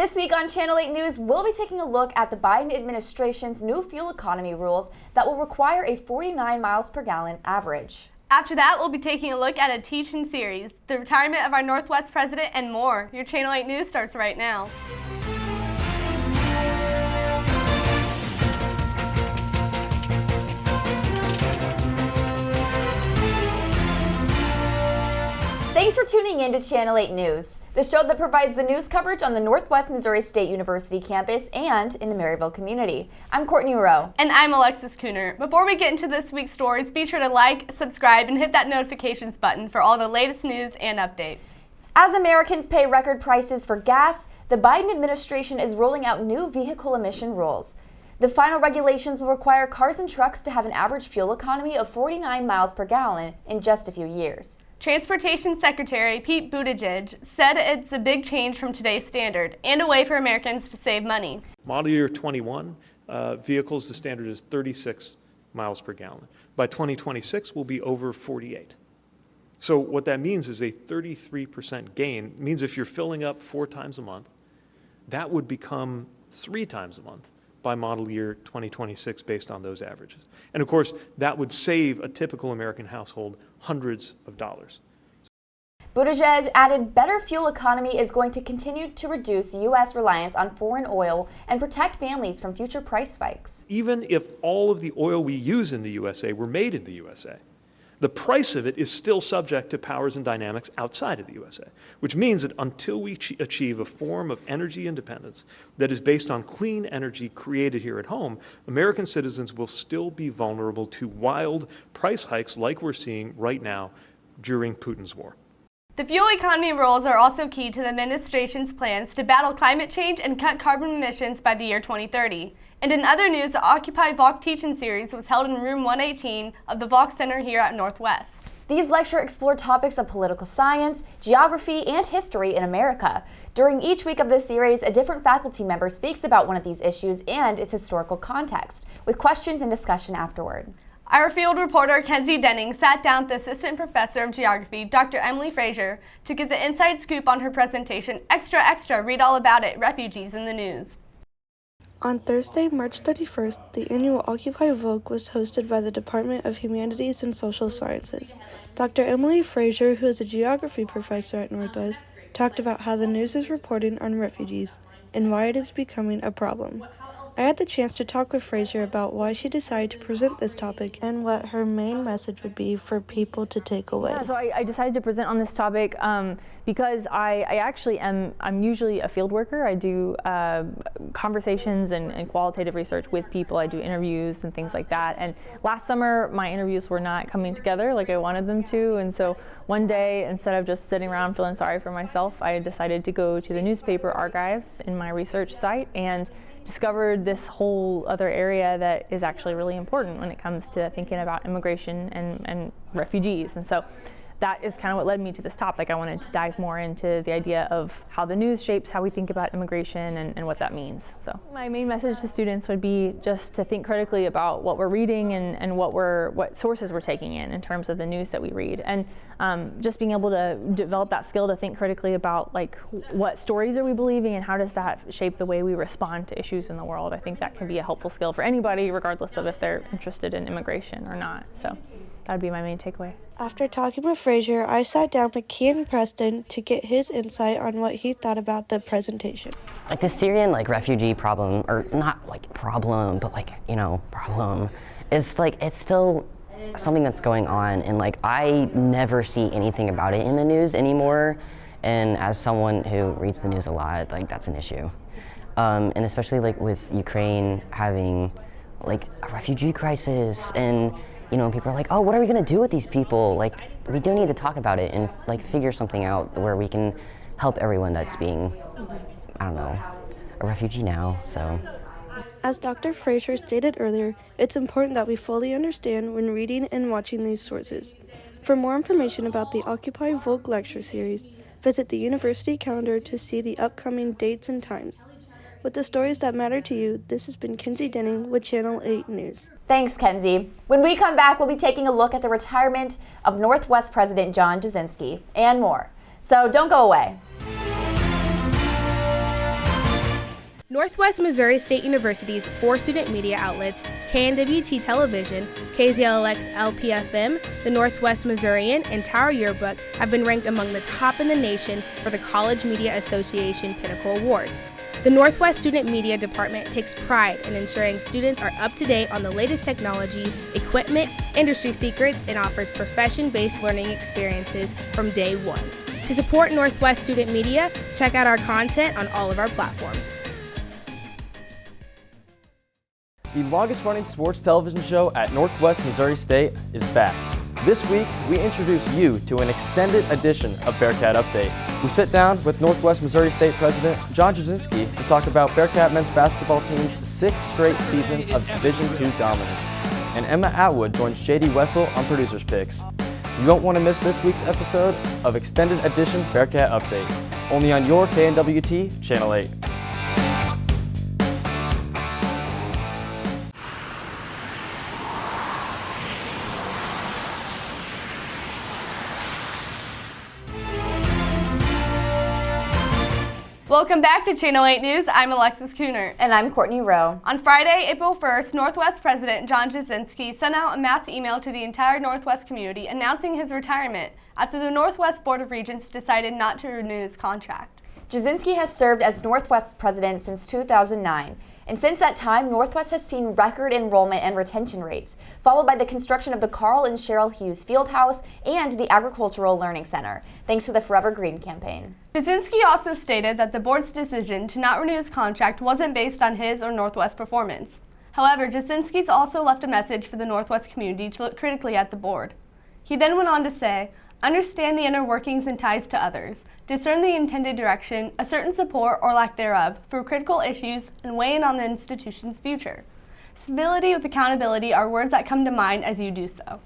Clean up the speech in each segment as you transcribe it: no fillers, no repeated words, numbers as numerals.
This week on Channel 8 News, we'll be taking a look at the Biden administration's new fuel economy rules that will require a 49 miles per gallon average. After that, we'll be taking a look at a teaching series, the retirement of our Northwest president, and more. Your Channel 8 News starts right now. Thanks for tuning in to Channel 8 News, the show that provides the news coverage on the Northwest Missouri State University campus and in the Maryville community. I'm Courtney Rowe. And I'm Alexis Kuhnert. Before we get into this week's stories, be sure to like, subscribe, and hit that notifications button for all the latest news and updates. As Americans pay record prices for gas, the Biden administration is rolling out new vehicle emission rules. The final regulations will require cars and trucks to have an average fuel economy of 49 miles per gallon in just a few years. Transportation Secretary Pete Buttigieg said it's a big change from today's standard and a way for Americans to save money. Model year 21 vehicles, the standard is 36 miles per gallon. By 2026, we'll be over 48. So what that means is a 33% gain. It means if you're filling up 4 times a month, that would become 3 times a month by model year 2026 based on those averages. And of course, that would save a typical American household hundreds of dollars. Buttigieg added better fuel economy is going to continue to reduce U.S. reliance on foreign oil and protect families from future price spikes. Even if all of the oil we use in the USA were made in the USA, the price of it is still subject to powers and dynamics outside of the USA, which means that until we achieve a form of energy independence that is based on clean energy created here at home, American citizens will still be vulnerable to wild price hikes like we're seeing right now during Putin's war. The fuel economy rules are also key to the administration's plans to battle climate change and cut carbon emissions by the year 2030. And in other news, the Occupy Valk teaching series was held in room 118 of the Valk Center here at Northwest. These lectures explore topics of political science, geography, and history in America. During each week of this series, a different faculty member speaks about one of these issues and its historical context, with questions and discussion afterward. Our field reporter, Kenzie sat down with the Assistant Professor of Geography, Dr. Emily Frazier, to get the inside scoop on her presentation, Extra, read all about it, Refugees in the News. On Thursday, March 31st, the annual Occupy Valk was hosted by the Department of Humanities and Social Sciences. Dr. Emily Frazier, who is a geography professor at Northwest, talked about how the news is reporting on refugees and why it is becoming a problem. I had the chance to talk with Frazier about why she decided to present this topic and what her main message would be for people to take away. Yeah, so I decided to present on this topic because I'm usually a field worker. I do conversations and qualitative research with people. I do interviews and things like that. And last summer, my interviews were not coming together like I wanted them to. And so one day, instead of just sitting around feeling sorry for myself, I decided to go to the newspaper archives in my research site and discovered this whole other area that is actually really important when it comes to thinking about immigration and refugees. And so that is kind of what led me to this topic. I wanted to dive more into the idea of how the news shapes how we think about immigration and what that means. So my main message to students would be just to think critically about what we're reading and what sources we're taking in terms of the news that we read. And just being able to develop that skill to think critically about like what stories are we believing and how does that shape the way we respond to issues in the world. I think that can be a helpful skill for anybody regardless of if they're interested in immigration or not. So that would be my main takeaway. After talking with Frazier, I sat down with Kean Preston to get his insight on what he thought about the presentation. Like the Syrian refugee problem, or not problem, but problem, is it's still something that's going on, and I never see anything about it in the news anymore. And as someone who reads the news a lot, that's an issue. And especially with Ukraine having a refugee crisis, and people are like, oh, what are we going to do with these people? We do need to talk about it and figure something out where we can help everyone that's being, a refugee now. So, as Dr. Frazier stated earlier, it's important that we fully understand when reading and watching these sources. For more information about the Occupy Valk lecture series, visit the university calendar to see the upcoming dates and times. With the stories that matter to you, this has been Kenzie with Channel 8 News. Thanks, Kenzie. When we come back, we'll be taking a look at the retirement of Northwest President John Jasinski and more. So don't go away. Northwest Missouri State University's 4 student media outlets, KNWT Television, KZLX LPFM, the Northwest Missourian, and Tower Yearbook, have been ranked among the top in the nation for the College Media Association Pinnacle Awards. The Northwest Student Media Department takes pride in ensuring students are up to date on the latest technology, equipment, industry secrets, and offers profession-based learning experiences from day one. To support Northwest Student Media, check out our content on all of our platforms. The longest-running sports television show at Northwest Missouri State is back. This week, we introduce you to an extended edition of Bearcat Update. We sit down with Northwest Missouri State President John Jasinski to talk about Bearcat men's basketball team's 6th straight season of Division II dominance. And Emma Atwood joins J.D. Wessel on Producer's Picks. You don't want to miss this week's episode of Extended Edition Bearcat Update, only on your KNWT Channel 8. Welcome back to Channel 8 News. I'm Alexis Kuhnert. And I'm Courtney Rowe. On Friday, April 1st, Northwest President John Jasinski sent out a mass email to the entire Northwest community announcing his retirement after the Northwest Board of Regents decided not to renew his contract. Jasinski has served as Northwest president since 2009. And since that time, Northwest has seen record enrollment and retention rates, followed by the construction of the Carl and Cheryl Hughes Fieldhouse and the Agricultural Learning Center, thanks to the Forever Green campaign. Jasinski also stated that the board's decision to not renew his contract wasn't based on his or Northwest performance. However, Jasinski's also left a message for the Northwest community to look critically at the board. He then went on to say, "Understand the inner workings and ties to others. Discern the intended direction, a certain support or lack thereof for critical issues, and weigh in on the institution's future. Stability with accountability are words that come to mind as you do so."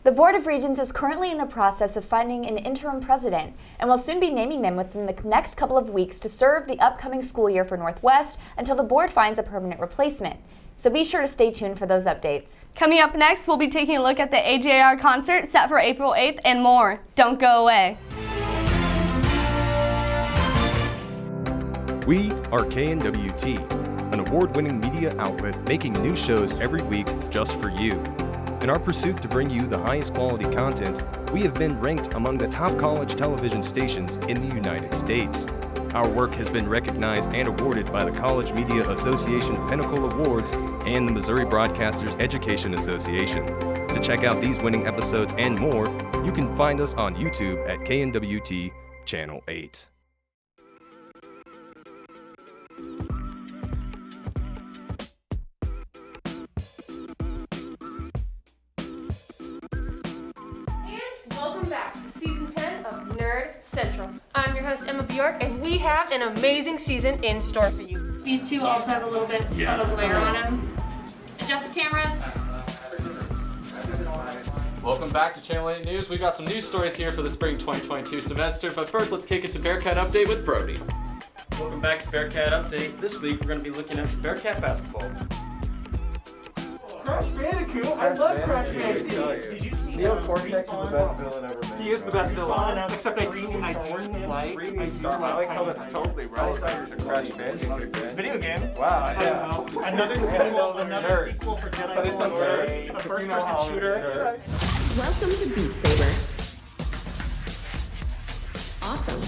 The Board of Regents is currently in the process of finding an interim president and will soon be naming them within the next couple of weeks to serve the upcoming school year for Northwest until the board finds a permanent replacement. So be sure to stay tuned for those updates. Coming up next, we'll be taking a look at the AJR Concert set for April 8th and more. Don't go away. We are KNWT, an award-winning media outlet making new shows every week just for you. In our pursuit to bring you the highest quality content, we have been ranked among the top college television stations in the United States. Our work has been recognized and awarded by the College Media Association Pinnacle Awards and the Missouri Broadcasters Education Association. To check out these winning episodes and more, you can find us on YouTube at KNWT Channel 8. Welcome back to Season 10 of Nerd Central. I'm your host, Emma Bjork, and we have an amazing season in store for you. These two also have a little bit of a glare on them. Adjust the cameras. Welcome back to Channel 8 News. We've got some news stories here for the spring 2022 semester, but first let's kick it to Bearcat Update with Brody. Welcome back to Bearcat Update. This week we're going to be looking at some Bearcat basketball. Crash Bandicoot! I love Crash Bandicoot! Did you see Neil Cortex is the best villain ever made. He is the best villain, except I do like I like how that's totally right. It's a Crash Bandicoot. It's a video game. Wow, yeah. Another sequel for Jedi But it's a first-person shooter. Welcome to Beat Saber. Awesome.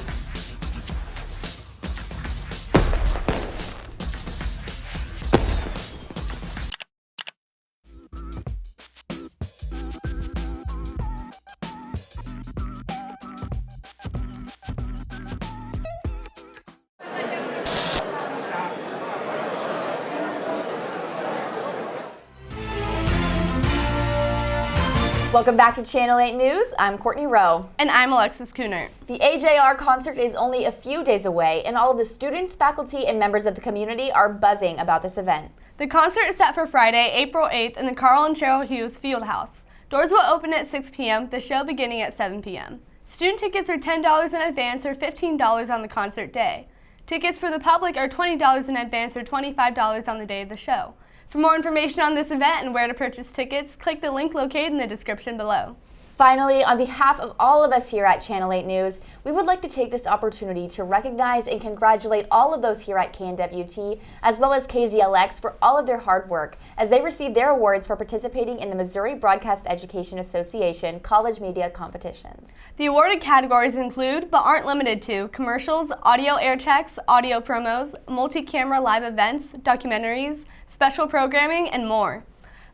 Welcome back to Channel 8 News. I'm Courtney Rowe. And I'm Alexis Kuhnert. The AJR Concert is only a few days away, and all of the students, faculty, and members of the community are buzzing about this event. The concert is set for Friday, April 8th in the Carl and Cheryl Hughes Fieldhouse. Doors will open at 6 p.m., the show beginning at 7 p.m. Student tickets are $10 in advance or $15 on the concert day. Tickets for the public are $20 in advance or $25 on the day of the show. For more information on this event and where to purchase tickets, click the link located in the description below. Finally, on behalf of all of us here at Channel 8 News, we would like to take this opportunity to recognize and congratulate all of those here at KNWT, as well as KZLX, for all of their hard work as they receive their awards for participating in the Missouri Broadcast Education Association College Media Competitions. The awarded categories include, but aren't limited to, commercials, audio air checks, audio promos, multi-camera live events, documentaries, special programming, and more.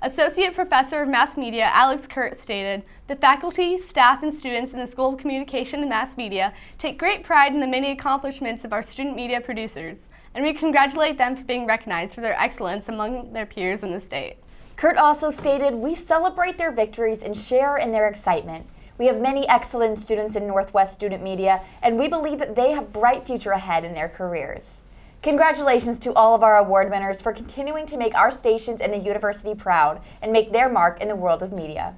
Associate Professor of Mass Media Alex stated, "The faculty, staff, and students in the School of Communication and Mass Media take great pride in the many accomplishments of our student media producers, and we congratulate them for being recognized for their excellence among their peers in the state." Kurt also stated, "We celebrate their victories and share in their excitement. We have many excellent students in Northwest Student Media, and we believe that they have bright future ahead in their careers." Congratulations to all of our award winners for continuing to make our stations and the university proud and make their mark in the world of media.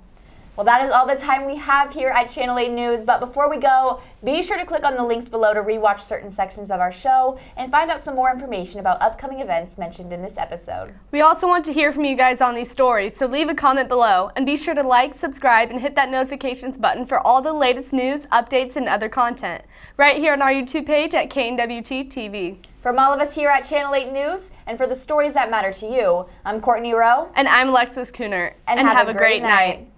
Well, that is all the time we have here at Channel 8 News, but before we go, be sure to click on the links below to rewatch certain sections of our show and find out some more information about upcoming events mentioned in this episode. We also want to hear from you guys on these stories, so leave a comment below, and be sure to like, subscribe, and hit that notifications button for all the latest news, updates, and other content, right here on our YouTube page at KNWT TV. From all of us here at Channel 8 News, and for the stories that matter to you, I'm Courtney Rowe. And I'm Alexis Kuhnert. And have a great night.